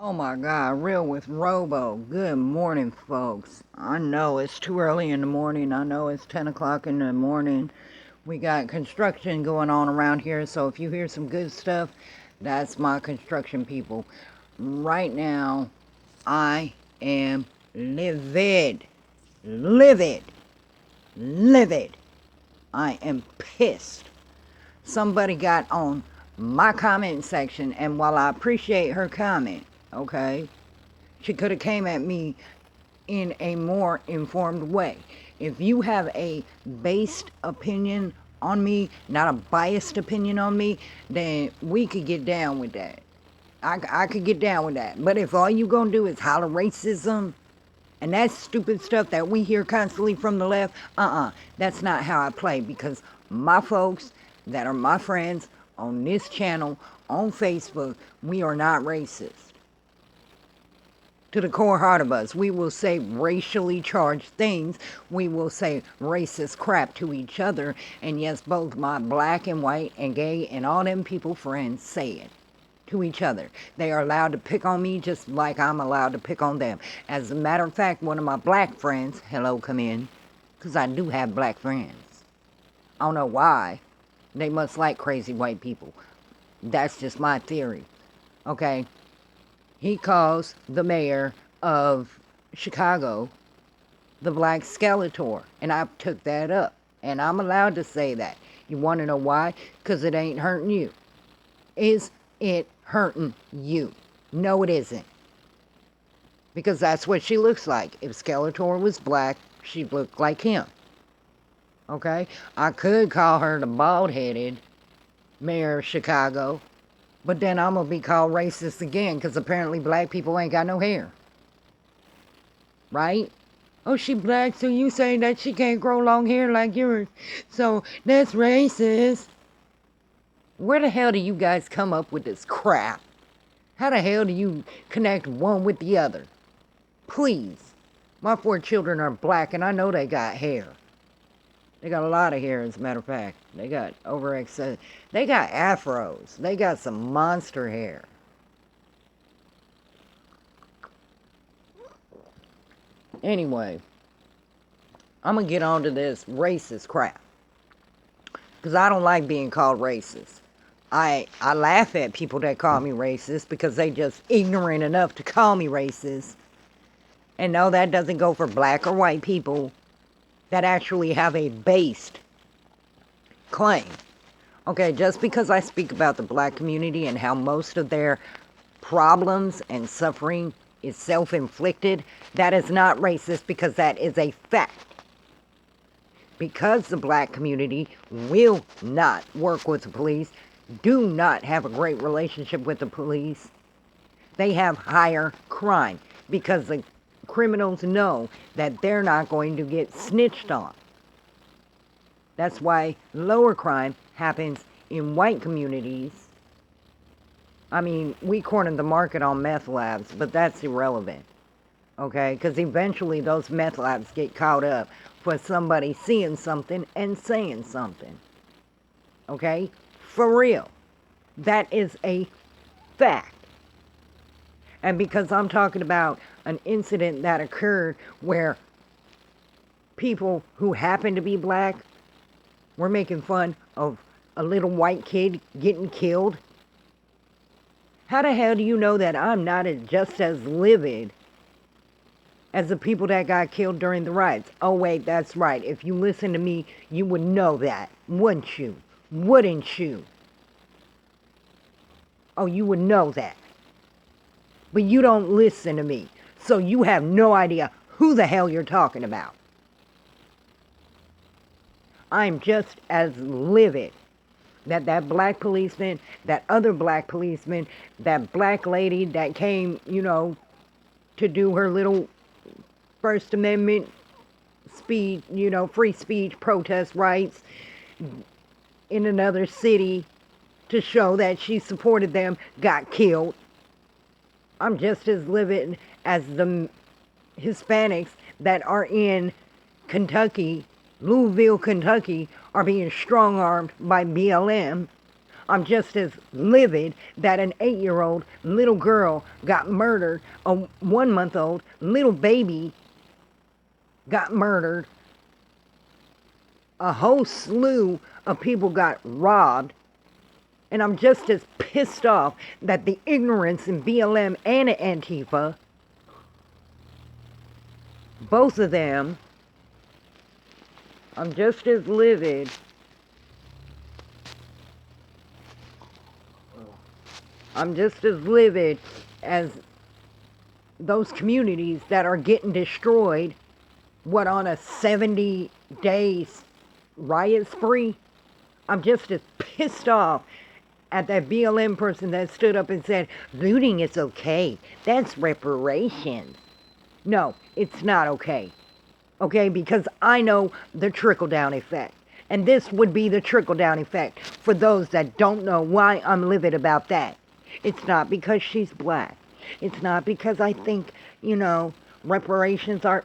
Oh my God, Real with Robo. Good morning, folks. I know it's too early in the morning. I know it's 10 o'clock in the morning. We got construction going on around here, so if you hear some good stuff, that's my construction people. Right now, I am livid. Livid. Livid. I am pissed. Somebody got on my comment section, and while I appreciate her comment, okay, she could have came at me in a more informed way. If you have a based opinion on me, not a biased opinion on me, then we could get down with that. I could get down with that. But if all you gonna do is holler racism and that stupid stuff that we hear constantly from the left, that's not how I play, because my folks that are my friends on this channel, on Facebook, we are not racist. To the core heart of us, we will say racially charged things. We will say racist crap to each other. And yes, both my black and white and gay and all them people friends say it to each other. They are allowed to pick on me just like I'm allowed to pick on them. As a matter of fact, one of my black friends, hello, come in, because I do have black friends. I don't know why. They must like crazy white people. That's just my theory. Okay? He calls the mayor of Chicago the Black Skeletor, and I took that up, and I'm allowed to say that. You want to know why? Because it ain't hurting you. Is it hurting you? No, it isn't. Because that's what she looks like. If Skeletor was black, she'd look like him. Okay? I could call her the bald-headed mayor of Chicago, but then I'm going to be called racist again, because apparently black people ain't got no hair. Right? Oh, she black, so you say that she can't grow long hair like yours. So that's racist. Where the hell do you guys come up with this crap? How the hell do you connect one with the other? Please. My 4 children are black, and I know they got hair. They got a lot of hair, as a matter of fact. They got over excess. They got afros. They got some monster hair. Anyway, I'm going to get on to this racist crap, because I don't like being called racist. I laugh at people that call me racist because they just ignorant enough to call me racist. And no, that doesn't go for black or white people that actually have a based claim. Okay, just because I speak about the black community and how most of their problems and suffering is self-inflicted, that is not racist, because that is a fact. Because the black community will not work with the police, do not have a great relationship with the police, they have higher crime, because the criminals know that they're not going to get snitched on. That's why lower crime happens in white communities. I mean, we cornered the market on meth labs, but that's irrelevant. Okay? Because eventually those meth labs get caught up for somebody seeing something and saying something. Okay? For real. That is a fact. And because I'm talking about an incident that occurred where people who happen to be black were making fun of a little white kid getting killed, how the hell do you know that I'm not just as livid as the people that got killed during the riots? Oh wait, that's right. If you listen to me, you would know that, wouldn't you? Wouldn't you? Oh, you would know that. But you don't listen to me, so you have no idea who the hell you're talking about. I'm just as livid that black policeman, that other black policeman, that black lady that came, to do her little First Amendment speech, free speech protest rights in another city to show that she supported them, got killed. I'm just as livid as the Hispanics that are in Kentucky, Louisville, Kentucky, are being strong-armed by BLM. I'm just as livid that an 8-year-old little girl got murdered, a 1-month-old little baby got murdered, a whole slew of people got robbed, and I'm just as pissed off that the ignorance in BLM and Antifa, both of them, I'm just as livid. I'm just as livid as those communities that are getting destroyed, what, on a 70 days riot spree? I'm just as pissed off at that BLM person that stood up and said, looting is okay. That's reparations. No, it's not okay. Okay, because I know the trickle-down effect. And this would be the trickle-down effect for those that don't know why I'm livid about that. It's not because she's black. It's not because I think, reparations are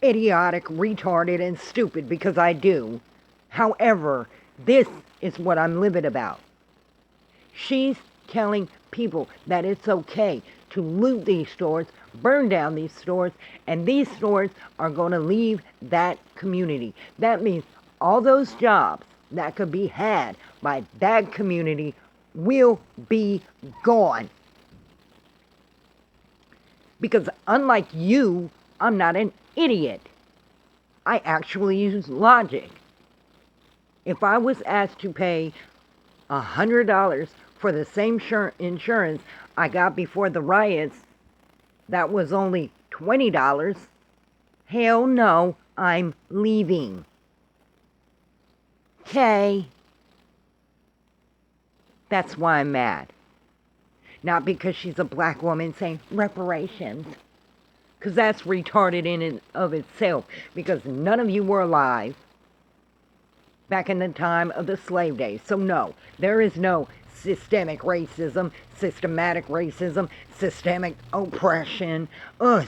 idiotic, retarded, and stupid, because I do. However, this is what I'm livid about. She's telling people that it's okay to loot these stores, burn down these stores, and these stores are going to leave that community. That means all those jobs that could be had by that community will be gone. Because unlike you, I'm not an idiot. I actually use logic. If I was asked to pay $100 for the same insurance I got before the riots, that was only $20. Hell no, I'm leaving. Okay? That's why I'm mad. Not because she's a black woman saying reparations. Because that's retarded in and of itself. Because none of you were alive back in the time of the slave days. So no, there is no systemic racism, systematic racism, systemic oppression,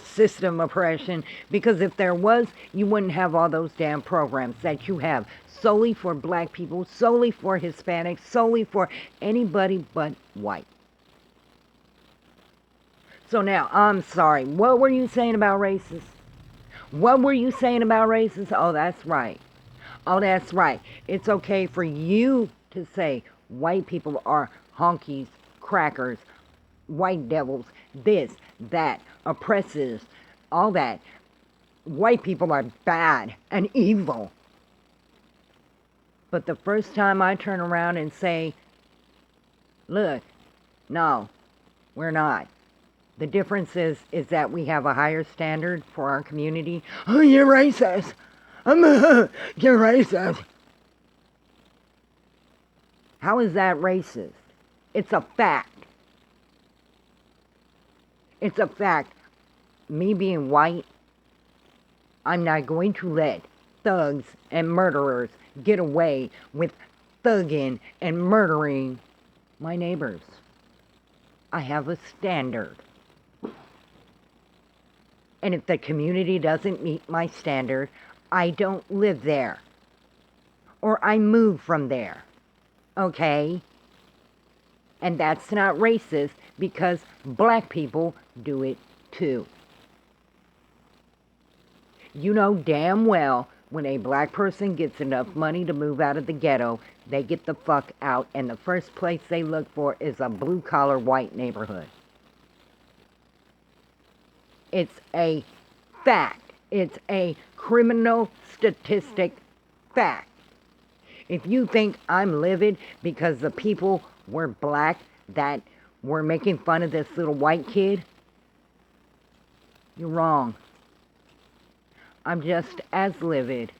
system oppression. Because if there was, you wouldn't have all those damn programs that you have solely for black people, solely for Hispanics, solely for anybody but white. So now, I'm sorry, what were you saying about racists? What were you saying about racists? Oh, that's right. Oh, that's right. It's okay for you to say white people are honkies, crackers, white devils, this, that, oppressives, all that. White people are bad and evil. But the first time I turn around and say, look, no, we're not. The difference is that we have a higher standard for our community. Oh, you're racist. You're racist. How is that racist? It's a fact. It's a fact. Me being white, I'm not going to let thugs and murderers get away with thugging and murdering my neighbors. I have a standard. And if the community doesn't meet my standard, I don't live there. Or I move from there. Okay? And that's not racist because black people do it too. You know damn well when a black person gets enough money to move out of the ghetto, they get the fuck out, and the first place they look for is a blue-collar white neighborhood. It's a fact. It's a criminal statistic fact. If you think I'm livid because the people were black that were making fun of this little white kid, you're wrong. I'm just as livid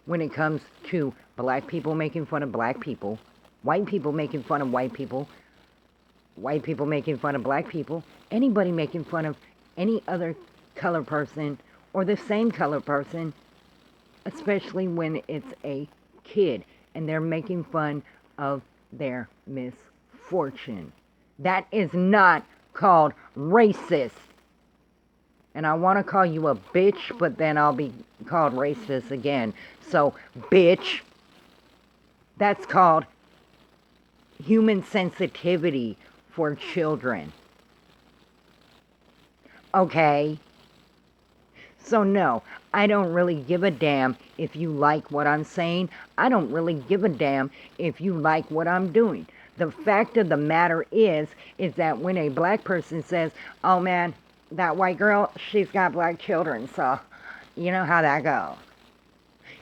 when it comes to black people making fun of black people, white people making fun of white people making fun of black people, anybody making fun of any other color person or the same color person, especially when it's a kid and they're making fun of their misfortune. That is not called racist. And I want to call you a bitch, but then I'll be called racist again. So, bitch, that's called human sensitivity for children. Okay? So no, I don't really give a damn if you like what I'm saying. I don't really give a damn if you like what I'm doing. The fact of the matter is that when a black person says, oh man, that white girl, she's got black children, so you know how that goes.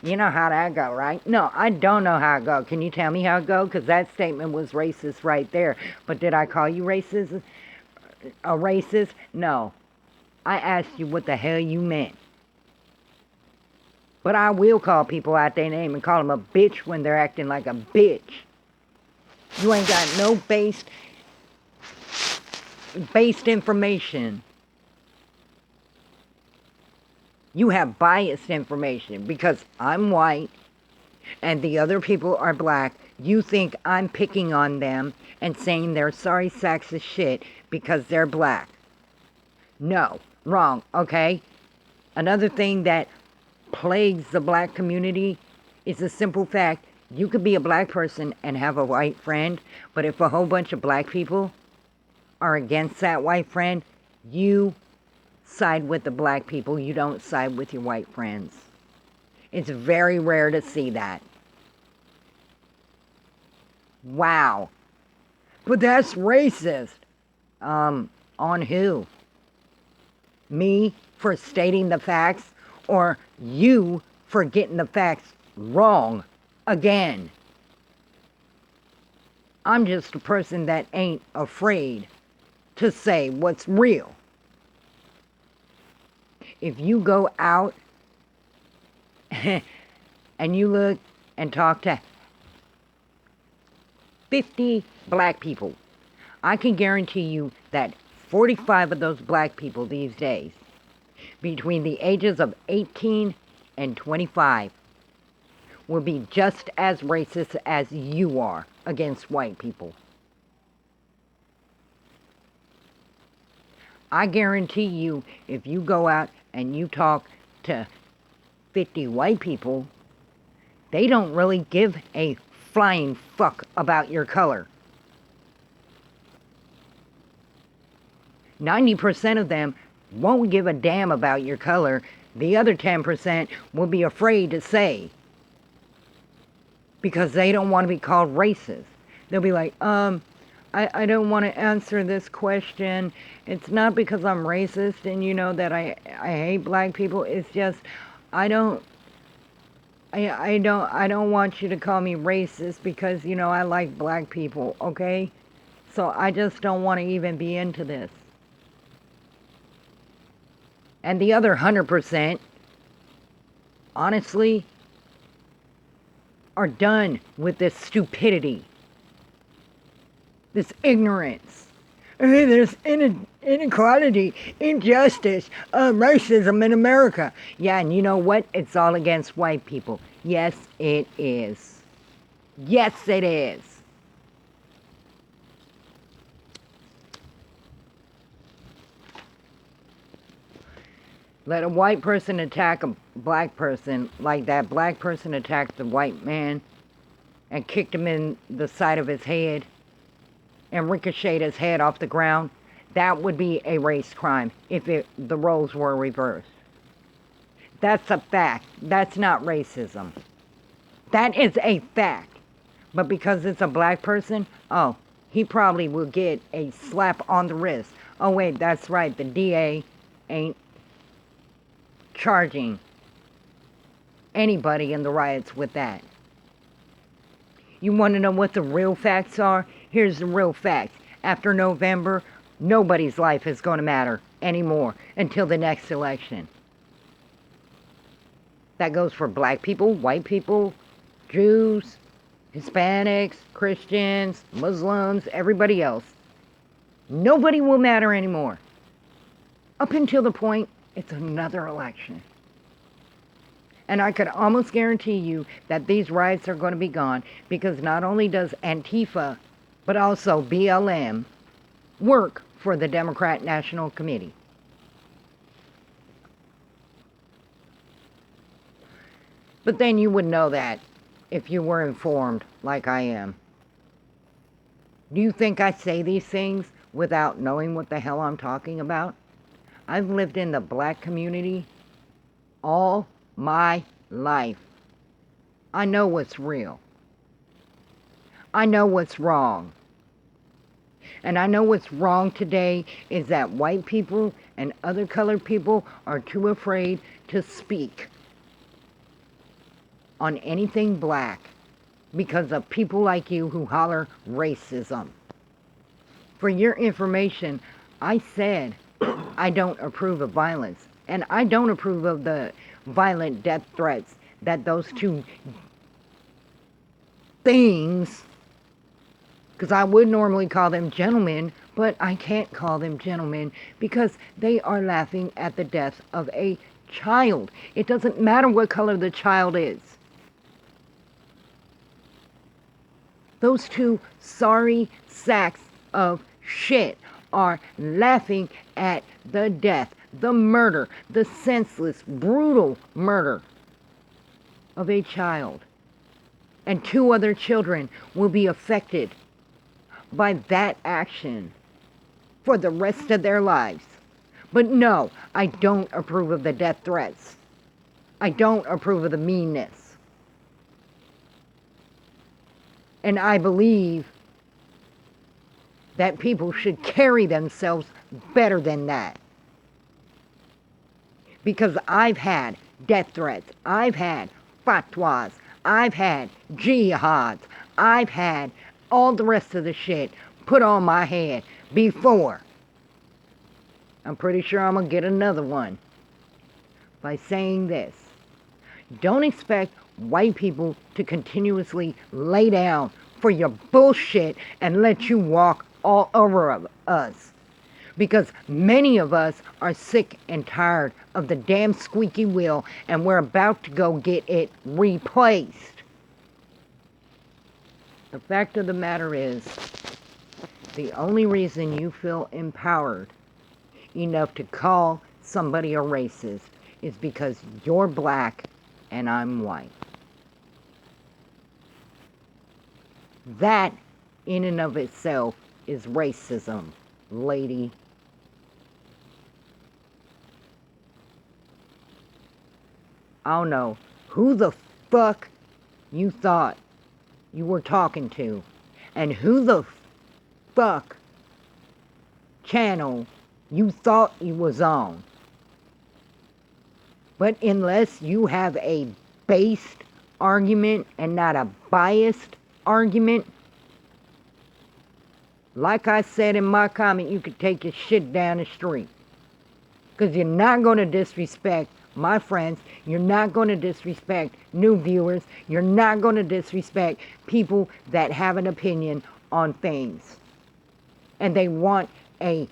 You know how that go, right? No, I don't know how it go. Can you tell me how it go? Because that statement was racist right there. But did I call you racist? A racist? No. I asked you what the hell you meant. But I will call people out their name and call them a bitch when they're acting like a bitch. You ain't got no based information. You have biased information because I'm white and the other people are black. You think I'm picking on them and saying they're sorry sacks of shit because they're black. No, wrong, okay? Another thing that plagues the black community is the simple fact you could be a black person and have a white friend, but if a whole bunch of black people are against that white friend, you side with the black people. You don't side with your white friends. It's very rare to see that. Wow. But that's racist. On who? Me for stating the facts, or you for getting the facts wrong again? I'm just a person that ain't afraid to say what's real. If you go out and you look and talk to 50 black people, I can guarantee you that 45 of those black people these days, between the ages of 18 and 25, will be just as racist as you are against white people. I guarantee you, if you go out and you talk to 50 white people, they don't really give a flying fuck about your color. 90% of them won't give a damn about your color. The other 10% will be afraid to say, because they don't want to be called racist. They'll be like, I don't want to answer this question. It's not because I'm racist and you know that I hate black people. It's just I don't want you to call me racist because you know I like black people, okay? So I just don't want to even be into this. And the other 100%, honestly, are done with this stupidity, this ignorance. There's inequality, injustice, racism in America. Yeah, and you know what? It's all against white people. Yes, it is. Yes, it is. Let a white person attack a black person like that black person attacked the white man and kicked him in the side of his head and ricocheted his head off the ground. That would be a race crime if the roles were reversed. That's a fact. That's not racism. That is a fact. But because it's a black person, oh, he probably will get a slap on the wrist. Oh wait, that's right, the DA ain't charging anybody in the riots with that. You want to know what the real facts are? Here's the real facts. After November, nobody's life is going to matter anymore until the next election. That goes for black people, white people, Jews, Hispanics, Christians, Muslims, everybody else. Nobody will matter anymore. Up until the point it's another election. And I could almost guarantee you that these riots are going to be gone because not only does Antifa, but also BLM work for the Democrat National Committee. But then you would know that if you were informed like I am. Do you think I say these things without knowing what the hell I'm talking about? I've lived in the black community all my life. I know what's real. I know what's wrong. And I know what's wrong today is that white people and other colored people are too afraid to speak on anything black because of people like you who holler racism. For your information, I said I don't approve of violence. And I don't approve of the violent death threats that those two things, because I would normally call them gentlemen, but I can't call them gentlemen because they are laughing at the death of a child. It doesn't matter what color the child is. Those two sorry sacks of shit are laughing at the death, the murder, the senseless, brutal murder of a child. And 2 other children will be affected by that action for the rest of their lives. But no, I don't approve of the death threats. I don't approve of the meanness. And I believe that people should carry themselves better than that. Because I've had death threats. I've had fatwas. I've had jihads. I've had all the rest of the shit put on my head before. I'm pretty sure I'm going to get another one by saying this. Don't expect white people to continuously lay down for your bullshit and let you walk all over us. Because many of us are sick and tired of the damn squeaky wheel and we're about to go get it replaced. The fact of the matter is, the only reason you feel empowered enough to call somebody a racist is because you're black and I'm white. That, in and of itself, is racism, lady. I don't know who the fuck you thought you were talking to, and who the fuck channel you thought you was on. But unless you have a based argument and not a biased argument, like I said in my comment, you could take your shit down the street. Because you're not going to disrespect my friends. You're not going to disrespect new viewers. You're not going to disrespect people that have an opinion on things. And they want a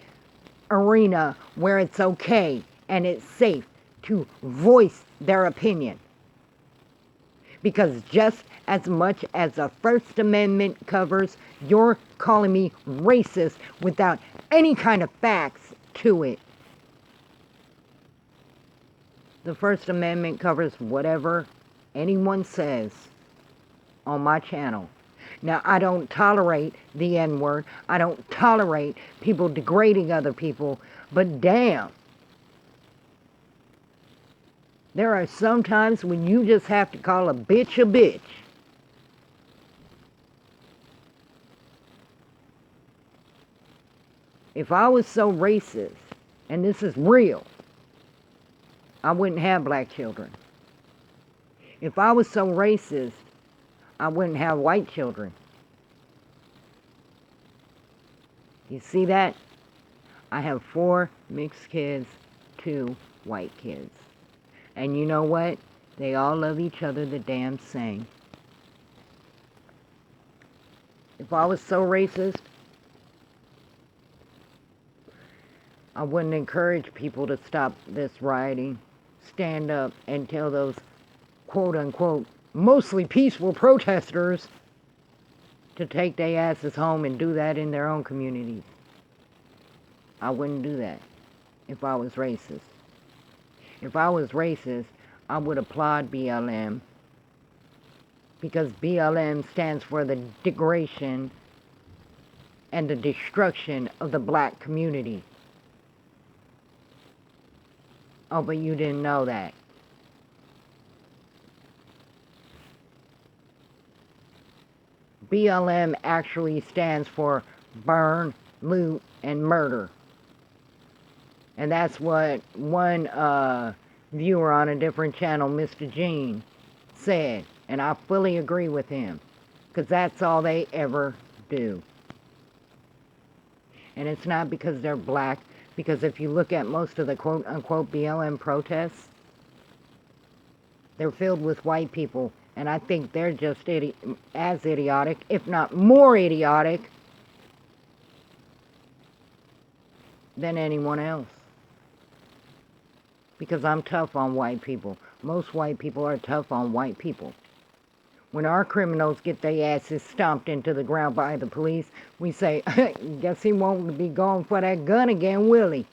arena where it's okay and it's safe to voice their opinion. Because just as much as the First Amendment covers, you're calling me racist without any kind of facts to it. The First Amendment covers whatever anyone says on my channel. Now, I don't tolerate the N-word. I don't tolerate people degrading other people. But damn, there are some times when you just have to call a bitch a bitch. If I was so racist, and this is real, I wouldn't have black children. If I was so racist, I wouldn't have white children. You see that? I have 4 mixed kids, 2 white kids. And you know what? They all love each other the damn same. If I was so racist, I wouldn't encourage people to stop this rioting, stand up and tell those quote-unquote mostly peaceful protesters to take their asses home and do that in their own communities. I wouldn't do that if I was racist. If I was racist, I would applaud BLM, because BLM stands for the degradation and the destruction of the black community. Oh, but you didn't know that. BLM actually stands for burn, loot, and murder. And that's what one viewer on a different channel, Mr. Gene, said. And I fully agree with him. Because that's all they ever do. And it's not because they're black. Because if you look at most of the quote-unquote BLM protests, they're filled with white people. And I think they're just as idiotic, if not more idiotic, than anyone else. Because I'm tough on white people. Most white people are tough on white people. When our criminals get their asses stomped into the ground by the police, we say, guess he won't be going for that gun again, will he?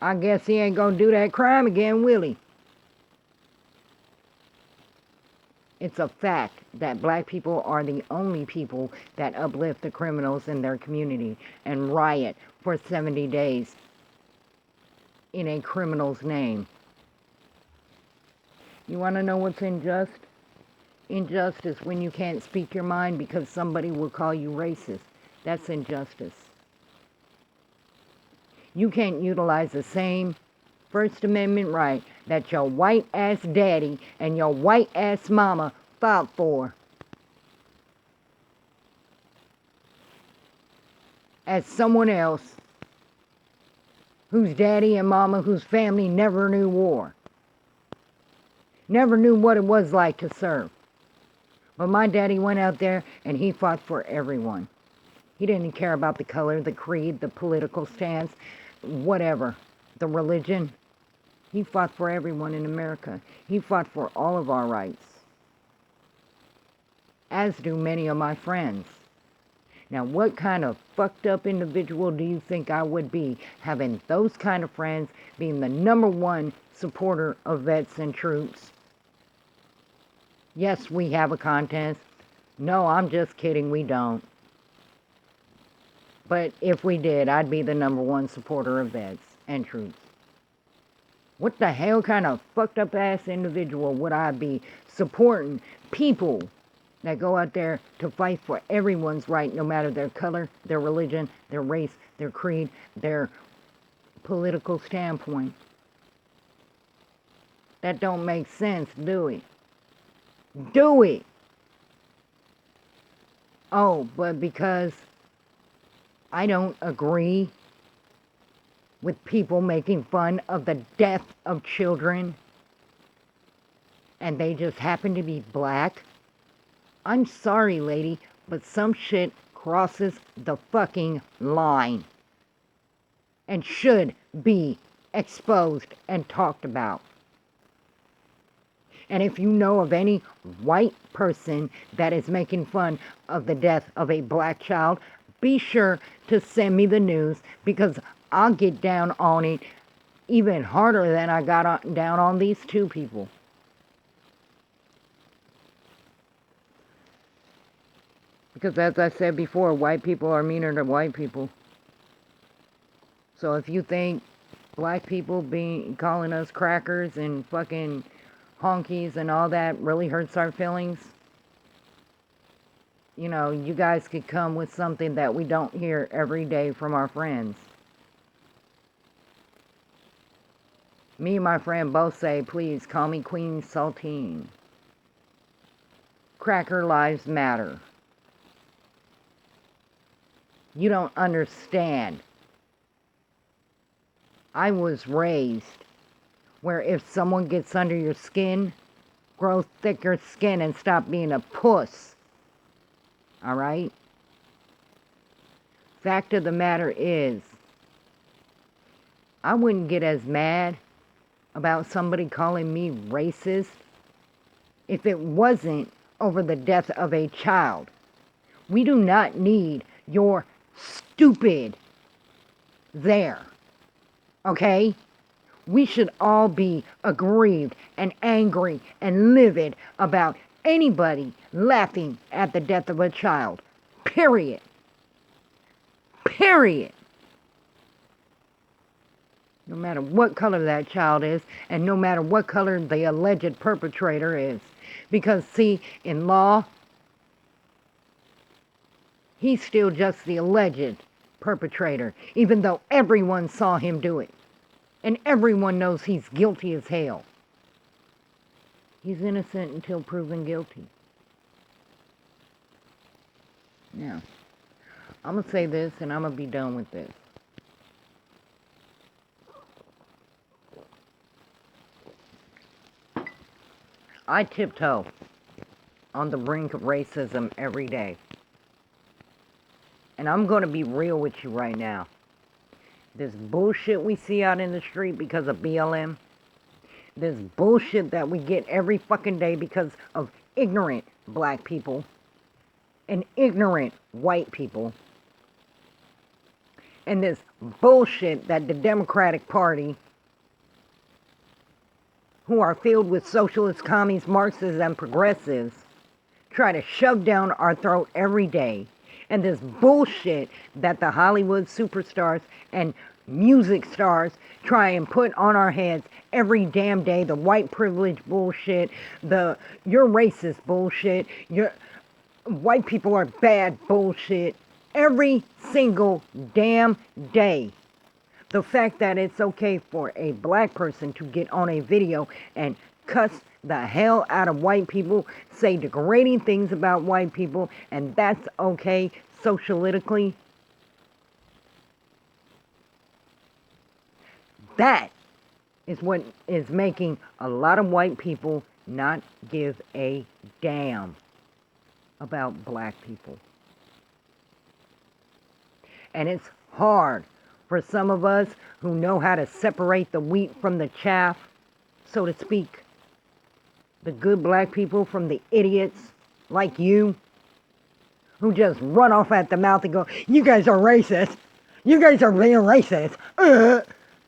I guess he ain't gonna do that crime again, will he? It's a fact that black people are the only people that uplift the criminals in their community and riot for 70 days in a criminal's name. You want to know what's unjust? Injustice when you can't speak your mind because somebody will call you racist. That's injustice. You can't utilize the same First Amendment right that your white-ass daddy and your white-ass mama fought for as someone else whose daddy and mama, whose family never knew war. Never knew what it was like to serve. But my daddy went out there and he fought for everyone. He didn't care about the color, the creed, the political stance, whatever, the religion. He fought for everyone in America. He fought for all of our rights. As do many of my friends. Now, what kind of fucked up individual do you think I would be having those kind of friends, being the #1 supporter of vets and troops? Yes, we have a contest. No, I'm just kidding, we don't. But if we did, I'd be the #1 supporter of vets and troops. What the hell kind of fucked up ass individual would I be supporting people that go out there to fight for everyone's right, no matter their color, their religion, their race, their creed, their political standpoint? That don't make sense, do it? Do it! Oh, but because I don't agree with people making fun of the death of children and they just happen to be black, I'm sorry, lady, but some shit crosses the fucking line and should be exposed and talked about. And if you know of any white person that is making fun of the death of a black child, be sure to send me the news, because I'll get down on it even harder than I got down on these two people. Because as I said before, white people are meaner than white people. So if you think black people calling us crackers and fucking honkies and all that really hurts our feelings, you know, you guys could come with something that we don't hear every day from our friends. Me and my friend both say, please call me Queen Saltine. Cracker lives matter. You don't understand. I was raised where if someone gets under your skin, grow thicker skin and stop being a puss. Alright? Fact of the matter is, I wouldn't get as mad about somebody calling me racist if it wasn't over the death of a child. We do not need your stupid there. Okay? We should all be aggrieved and angry and livid about anybody laughing at the death of a child. Period. Period. No matter what color that child is, and no matter what color the alleged perpetrator is. Because, see, in law, he's still just the alleged perpetrator, even though everyone saw him do it. And everyone knows he's guilty as hell. He's innocent until proven guilty. Now, I'm going to say this, and I'm going to be done with this. I tiptoe on the brink of racism every day. And I'm going to be real with you right now. This bullshit we see out in the street because of BLM, this bullshit that we get every fucking day because of ignorant black people and ignorant white people, and this bullshit that the Democratic Party, who are filled with socialists, communists, Marxists, and progressives, try to shove down our throat every day. And this bullshit that the Hollywood superstars and music stars try and put on our heads every damn day. The white privilege bullshit, the you're racist bullshit, your white people are bad bullshit. Every single damn day. The fact that it's okay for a black person to get on a video and cuss the hell out of white people, say degrading things about white people, and that's okay sociopolitically. That is what is making a lot of white people not give a damn about black people. And it's hard for some of us who know how to separate the wheat from the chaff, so to speak. The good black people from the idiots like you, who just run off at the mouth and go, you guys are racist. You guys are being racist.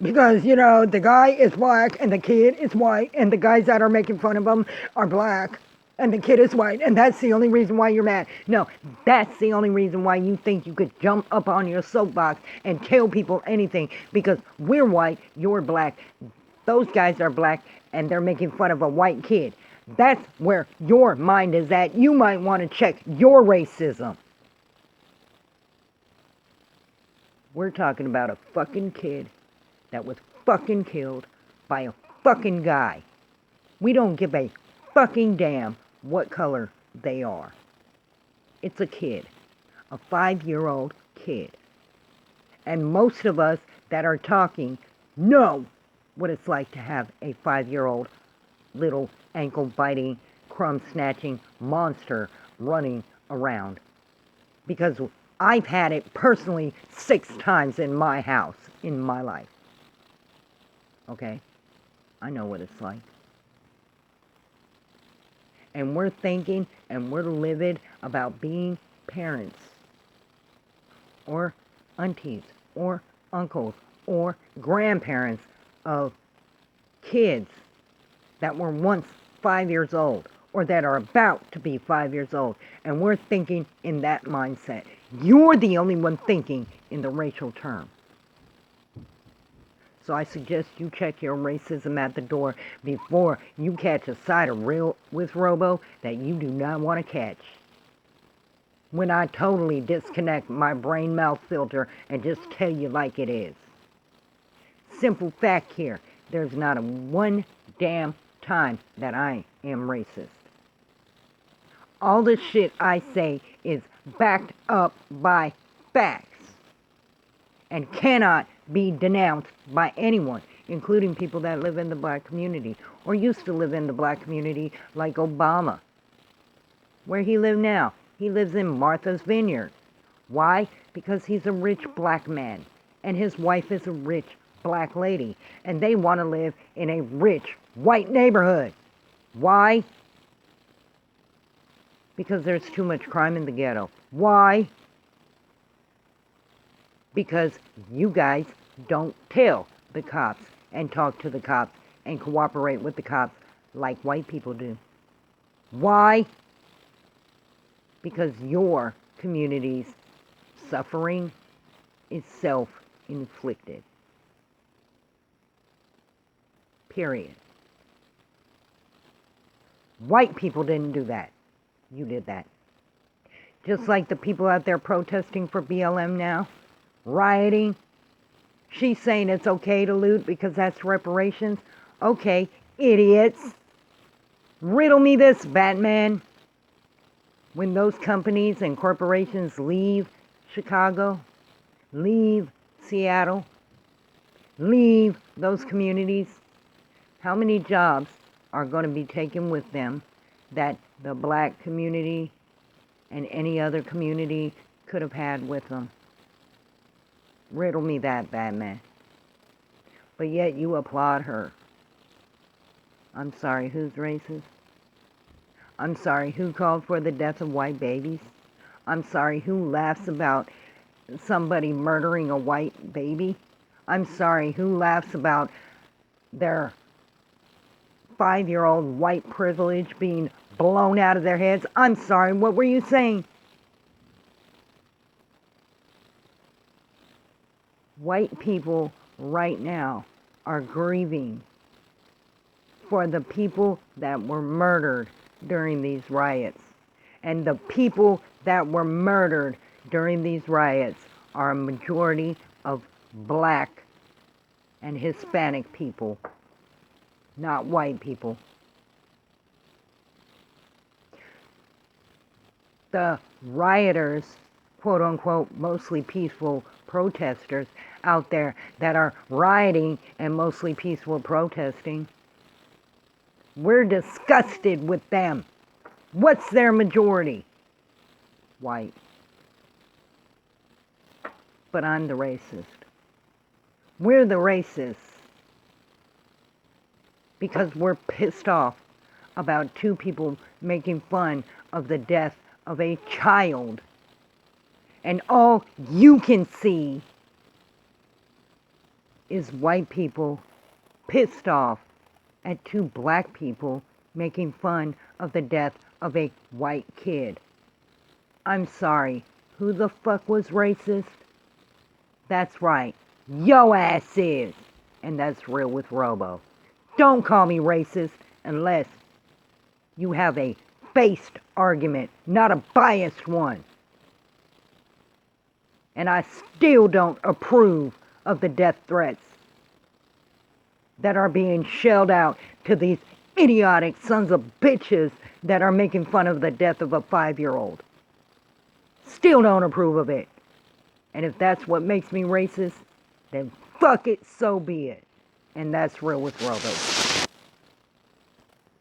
Because, you know, the guy is black and the kid is white, and the guys that are making fun of him are black and the kid is white, and that's the only reason why you're mad. No, that's the only reason why you think you could jump up on your soapbox and tell people anything, because we're white, you're black. Those guys are black, and they're making fun of a white kid. That's where your mind is at. You might want to check your racism. We're talking about a fucking kid that was fucking killed by a fucking guy. We don't give a fucking damn what color they are. It's a kid. A 5-year-old kid. And most of us that are talking know what it's like to have a 5-year-old little ankle-biting, crumb-snatching monster running around. Because I've had it personally 6 times in my house, in my life. Okay? I know what it's like. And we're thinking and we're livid about being parents, or aunties, or uncles, or grandparents of kids that were once 5 years old, or that are about to be 5 years old. And we're thinking in that mindset. You're the only one thinking in the racial term. So I suggest you check your racism at the door before you catch a side of real with Robo that you do not want to catch. When I totally disconnect my brain mouth filter and just tell you like it is. Simple fact here, there's not a one damn time that I am racist. All the shit I say is backed up by facts and cannot be denounced by anyone, including people that live in the black community or used to live in the black community, like Obama. Where he lives now? He lives in Martha's Vineyard. Why? Because he's a rich black man and his wife is a rich black lady, and they want to live in a rich white neighborhood. Why? Because there's too much crime in the ghetto. Why? Because you guys don't tell the cops and talk to the cops and cooperate with the cops like white people do. Why? Because your community's suffering is self-inflicted. Period. White people didn't do that. You did that. Just like the people out there protesting for BLM now, rioting. She's saying it's okay to loot because that's reparations. Okay, idiots. Riddle me this, Batman. When those companies and corporations leave Chicago, leave Seattle, leave those communities, how many jobs are going to be taken with them that the black community and any other community could have had with them? Riddle me that, Batman. But yet you applaud her. I'm sorry, who's racist? I'm sorry, who called for the death of white babies? I'm sorry, who laughs about somebody murdering a white baby? I'm sorry, who laughs about their 5-year-old white privilege being blown out of their heads? I'm sorry, what were you saying? White people right now are grieving for the people that were murdered during these riots. And the people that were murdered during these riots are a majority of black and Hispanic people, not white people. The rioters, quote unquote, mostly peaceful protesters out there that are rioting and mostly peaceful protesting, we're disgusted with them. What's their majority? White. But I'm the racist. We're the racists because we're pissed off about two people making fun of the death of a child. And all you can see is white people pissed off at two black people making fun of the death of a white kid. I'm sorry, who the fuck was racist? That's right, yo ass is. And that's real with Robo. Don't call me racist unless you have a based argument, not a biased one. And I still don't approve of the death threats that are being shelled out to these idiotic sons of bitches that are making fun of the death of a 5-year-old. Still don't approve of it. And if that's what makes me racist, then fuck it, so be it. And that's real with Robo.